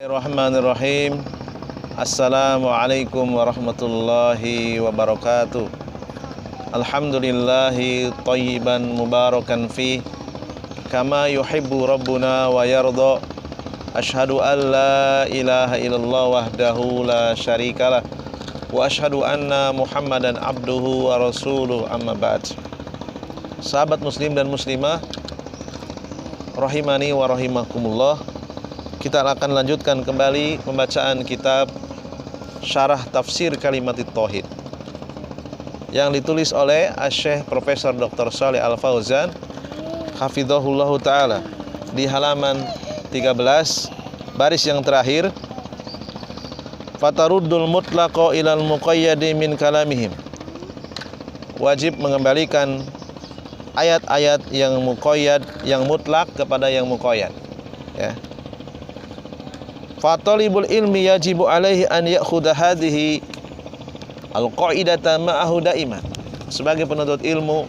Bismillahirrahmanirrahim. Assalamualaikum warahmatullahi wabarakatuh. Alhamdulillahi thayyiban mubarakan fi kama yuhibbu rabbuna wa yarda. Ashhadu an la ilaha illallah wahdahu la syarikalah wa ashhadu anna Muhammadan abduhu wa rasuluh, amma ba'd. Sahabat muslim dan muslimah rahimani wa rahimakumullah, kita akan lanjutkan kembali pembacaan kitab Syarah Tafsir Kalimatit Tauhid yang ditulis oleh Syekh Profesor Dr. Shalih Al Fauzan hafizahullahu taala di halaman 13 baris yang terakhir, fataruddul mutlaqo ilal muqayyadi min kalamihim. Wajib mengembalikan ayat-ayat yang muqayyad, yang mutlak kepada yang muqayyad, ya. Fatalibul ilmi yajibu alaihi an ya'khudha hadhihi al-qa'idata ma'ahu da'iman. Sebagai penuntut ilmu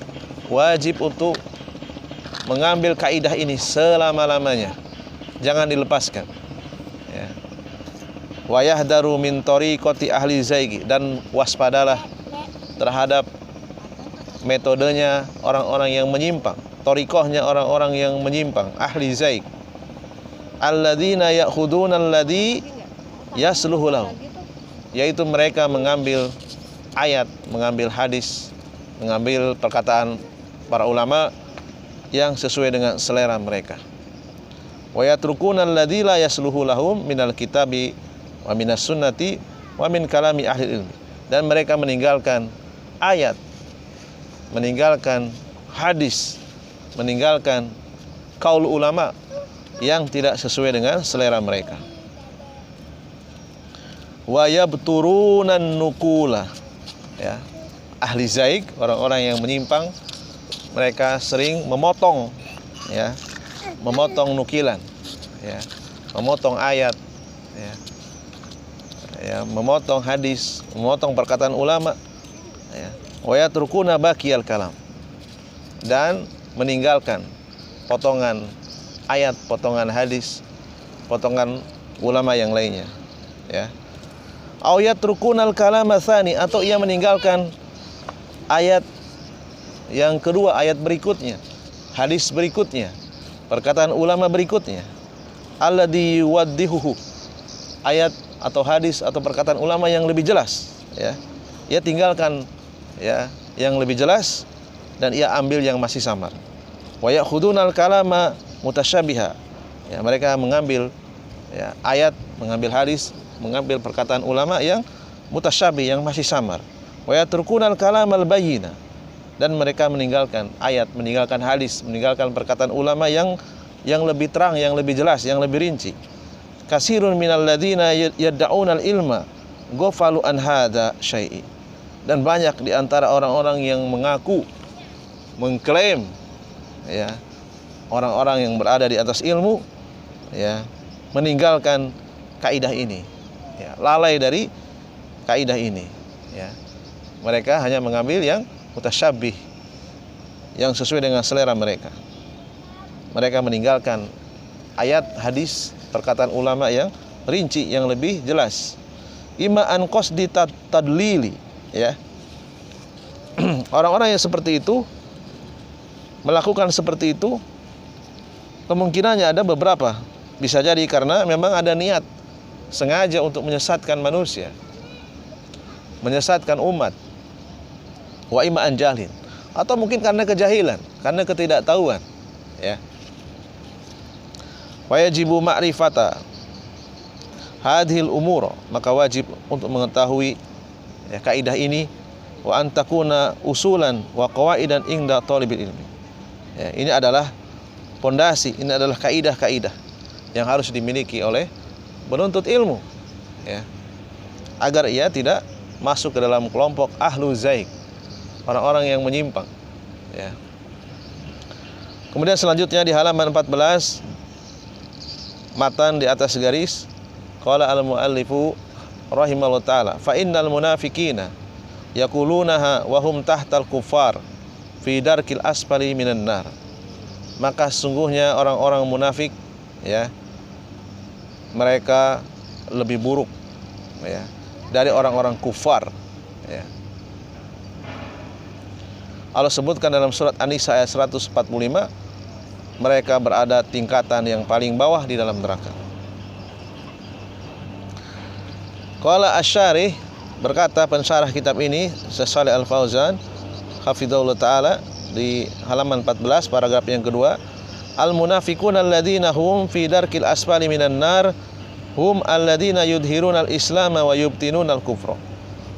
wajib untuk mengambil kaidah ini selama-lamanya, jangan dilepaskan, ya. Wa yahdaru min tariqati ahli zaigi, dan waspadalah terhadap metodenya orang-orang yang menyimpang, tariqahnya orang-orang yang menyimpang, ahli zaig. Alladzina ya'khuduna alladzi yasluhu lahu, yaitu mereka mengambil ayat, mengambil hadis, mengambil perkataan para ulama yang sesuai dengan selera mereka. Wa yatrukuna alladzi la yasluhu lahum minal kitabi wa minas sunnati wa min kalami ahli ilmi, dan mereka meninggalkan ayat, meninggalkan hadis, meninggalkan kaul ulama yang tidak sesuai dengan selera mereka. Wa yabturunan nukula, ya. Ahli zaig, orang-orang yang menyimpang, mereka sering memotong, ya, memotong nukilan, ya, memotong ayat, ya, ya, memotong hadis, memotong perkataan ulama, ya. Wa yatrukuna baqiyal kalam, dan meninggalkan potongan ayat, potongan hadis, potongan ulama yang lainnya, ya. Au yatrukunal kalama tsani, atau ia meninggalkan ayat yang kedua, ayat berikutnya, hadis berikutnya, perkataan ulama berikutnya, alladzi yuwaddihuhu, ayat atau hadis atau perkataan ulama yang lebih jelas, ya. Ia tinggalkan, ya, yang lebih jelas, dan ia ambil yang masih samar. Wa ya'khudunal kalama mutasyabiha, ya, mereka mengambil, ya, ayat, mengambil hadis, mengambil perkataan ulama yang mutasyabih, yang masih samar. Wa yatrukunal kalamal bayyina, dan mereka meninggalkan ayat, meninggalkan hadis, meninggalkan perkataan ulama yang lebih terang, yang lebih jelas, yang lebih rinci. Kasirun minal ladzina yad'unal ilma ghafalu an hadza syai'i, dan banyak di antara orang-orang yang mengaku, mengklaim, ya, orang-orang yang berada di atas ilmu, ya, meninggalkan kaidah ini, ya, lalai dari kaidah ini, ya. Mereka hanya mengambil yang mutasyabih, yang sesuai dengan selera mereka. Mereka meninggalkan ayat, hadis, perkataan ulama yang rinci, yang lebih jelas. Ima an qasdi tadlili, ya. Orang-orang yang seperti itu, melakukan seperti itu, kemungkinannya ada beberapa. Bisa jadi karena memang ada niat sengaja untuk menyesatkan manusia, menyesatkan umat. Wa ima'an jahlin, atau mungkin karena kejahilan, karena ketidaktahuan, ya. Wa yajibu ma'rifata hadhil umur, maka wajib untuk mengetahui, ya, kaidah ini. Wa antakuna usulan wa qawaidan inda thalibil ilmi, ya, ini adalah pondasi, ini adalah kaidah-kaidah yang harus dimiliki oleh penuntut ilmu, ya, agar ia tidak masuk ke dalam kelompok ahlu zaig, orang-orang yang menyimpang, ya. Kemudian selanjutnya di halaman 14, matan di atas garis, qala al-muallifu rahimallahu taala, fa innal munafiqina yaqulunaha wa hum tahtal kuffar fi darkil asfali minan nar. Maka sungguhnya orang-orang munafik, ya, mereka lebih buruk, ya, dari orang-orang kufar, ya. Allah sebutkan dalam surat An-Nisa ayat 145, mereka berada tingkatan yang paling bawah di dalam neraka. Qala Asy-Syarih, berkata pensyarah kitab ini, Syekh Shalih Al-Fauzan hafizahullah taala, di halaman 14 paragraf yang kedua, al-munafiquna alladzina hum fi darkil asfali minan nar hum alladzina yudhiruna al-islam wa yubtinuna al-kufra.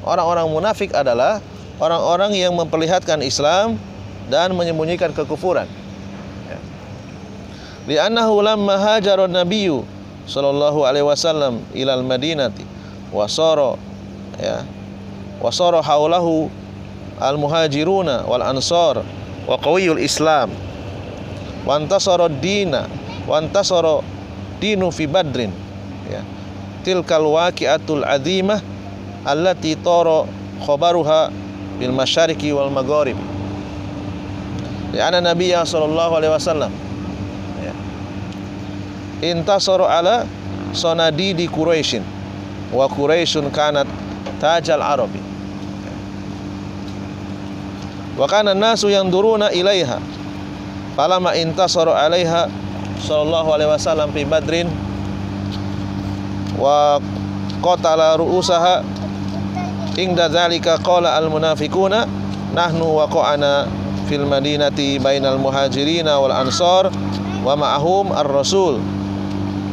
Orang-orang munafik adalah orang-orang yang memperlihatkan Islam dan menyembunyikan kekufuran. Li'annahu lamma hajara an-nabiyyu sallallahu alaihi wasallam ilal madinati wasara, ya, wasara haulahu al-muhajiruna wal ansar wa qawiyul islam wa antasara ad-dina wa antasara dinu fi badrin, ya, tilkal waqi'atul azimah allati tara khabaruha bil masyariqi wal magharib. Li'anna nabiyya sallallahu alaihi wasallam, ya, intasara ala sanadidi Quraisyin wa Quraisyun kanat tajal arabi, wa kana an-nasu yanduruna ilaiha falamma intasara alaiha sallallahu alaihi wasallam fi badrin wa qatala ru'usaha ingda dzalika qala al-munafiquna nahnu waqa'ana fil madinati bainal muhajirina wal ansar wa ma'ahum ar-rasul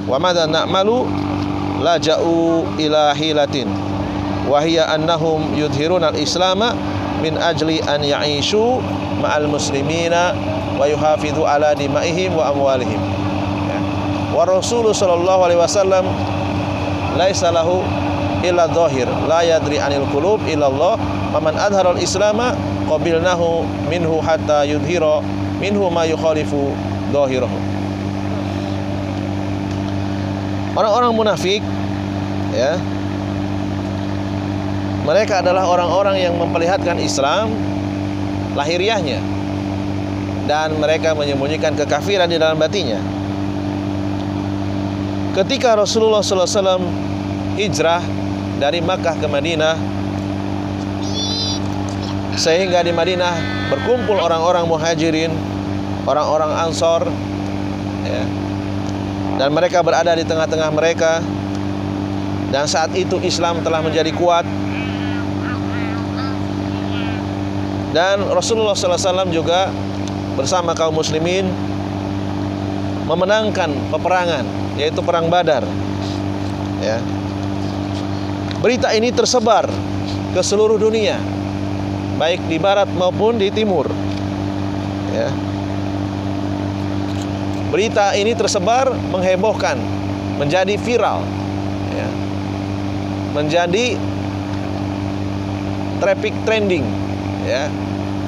wa madza na'malu laja'u ila hilatin wa hiya annahum yudhiruna al-islama min ajli an ya'ishu ma'al muslimina wa yuhafidhu ala dima'ihim wa amwalihim, ya. Wa Rasulullah sallallahu alaihi wasallam laisa lahu illa dhahir la yadri anil qulub illa Allah faman adhara al-islama qabilnahu minhu hatta yudhira minhu ma yukhalifu dhahirahu. Orang-orang munafik, ya, mereka adalah orang-orang yang memperlihatkan Islam lahiriahnya dan mereka menyembunyikan kekafiran di dalam batinnya. Ketika Rasulullah SAW hijrah dari Makkah ke Madinah, sehingga di Madinah berkumpul orang-orang muhajirin, orang-orang ansor, ya, dan mereka berada di tengah-tengah mereka. Dan saat itu Islam telah menjadi kuat. Dan Rasulullah SAW juga bersama kaum muslimin memenangkan peperangan, yaitu perang Badar, ya. Berita ini tersebar ke seluruh dunia, baik di barat maupun di timur, ya. Berita ini tersebar, menghebohkan, menjadi viral, ya, menjadi trending, ya,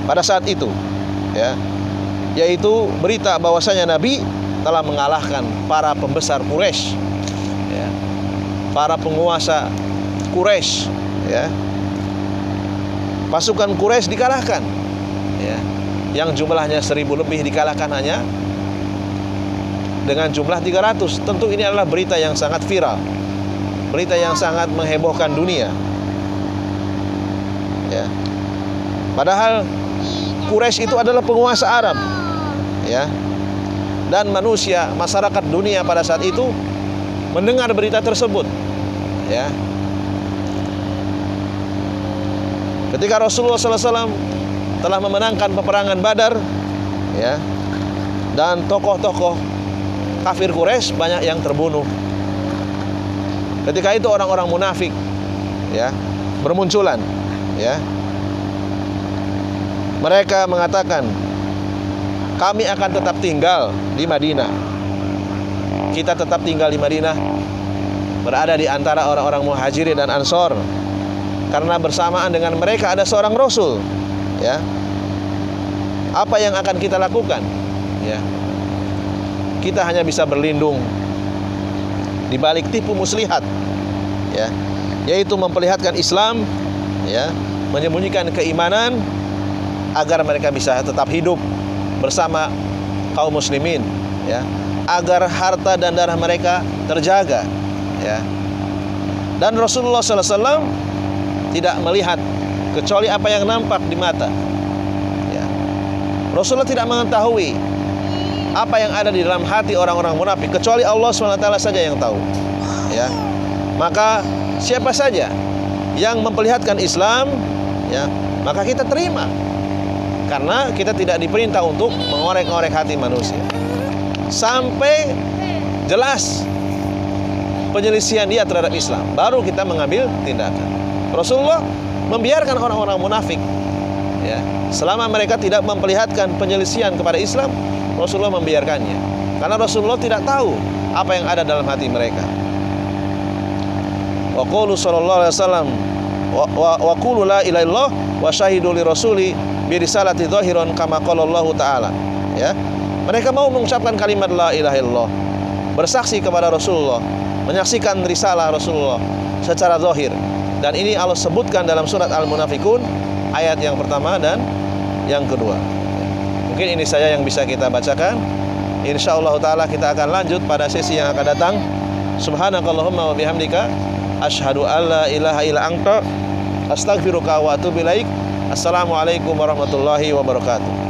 pada saat itu, ya, yaitu berita bahwasanya Nabi telah mengalahkan para pembesar Quraisy, ya, para penguasa Quraisy, ya. Pasukan Quraisy dikalahkan, ya, yang jumlahnya 1000 lebih dikalahkan hanya dengan jumlah 300. Tentu ini adalah berita yang sangat viral, berita yang sangat menghebohkan dunia, ya. Padahal Quraisy itu adalah penguasa Arab, ya. Dan manusia, masyarakat dunia pada saat itu mendengar berita tersebut, ya. Ketika Rasulullah SAW telah memenangkan peperangan Badar, ya, dan tokoh-tokoh kafir Quraisy banyak yang terbunuh. Ketika itu orang-orang munafik, ya, bermunculan, ya. Mereka mengatakan, kami akan tetap tinggal di Madinah. Kita tetap tinggal di Madinah, berada di antara orang-orang muhajirin dan ansor, karena bersamaan dengan mereka ada seorang Rasul, ya. Apa yang akan kita lakukan, ya? Kita hanya bisa berlindung di balik tipu muslihat, ya, yaitu memperlihatkan Islam, ya, menyembunyikan keimanan agar mereka bisa tetap hidup bersama kaum muslimin, ya, agar harta dan darah mereka terjaga, ya. Dan Rasulullah SAW tidak melihat kecuali apa yang nampak di mata, ya. Rasulullah tidak mengetahui apa yang ada di dalam hati orang-orang munafik kecuali Allah SWT saja yang tahu, ya. Maka siapa saja yang memperlihatkan Islam, ya, maka kita terima, karena kita tidak diperintah untuk mengorek-ngorek hati manusia sampai jelas penyelisihan dia terhadap Islam, baru kita mengambil tindakan. Rasulullah membiarkan orang-orang munafik, ya, selama mereka tidak memperlihatkan penyelisihan kepada Islam, Rasulullah membiarkannya, karena Rasulullah tidak tahu apa yang ada dalam hati mereka. Wa qulu sallallahu alaihi wasallam wa qulu la ilaha illallah wa syahidu li rasuli bi risalati dhahiran kama qala Allah taala, ya. Mereka mau mengucapkan kalimat la ilaha illallah, bersaksi kepada Rasulullah, menyaksikan risalah Rasulullah secara zahir. Dan ini Allah sebutkan dalam surat Al-Munafikun ayat yang pertama dan yang kedua. Mungkin ini saja yang bisa kita bacakan. Insyaallah taala kita akan lanjut pada sesi yang akan datang. Subhanakallahumma wa bihamdika asyhadu alla ilaha illa anta astaghfiruka wa atubu ilaik. Assalamualaikum warahmatullahi wabarakatuh.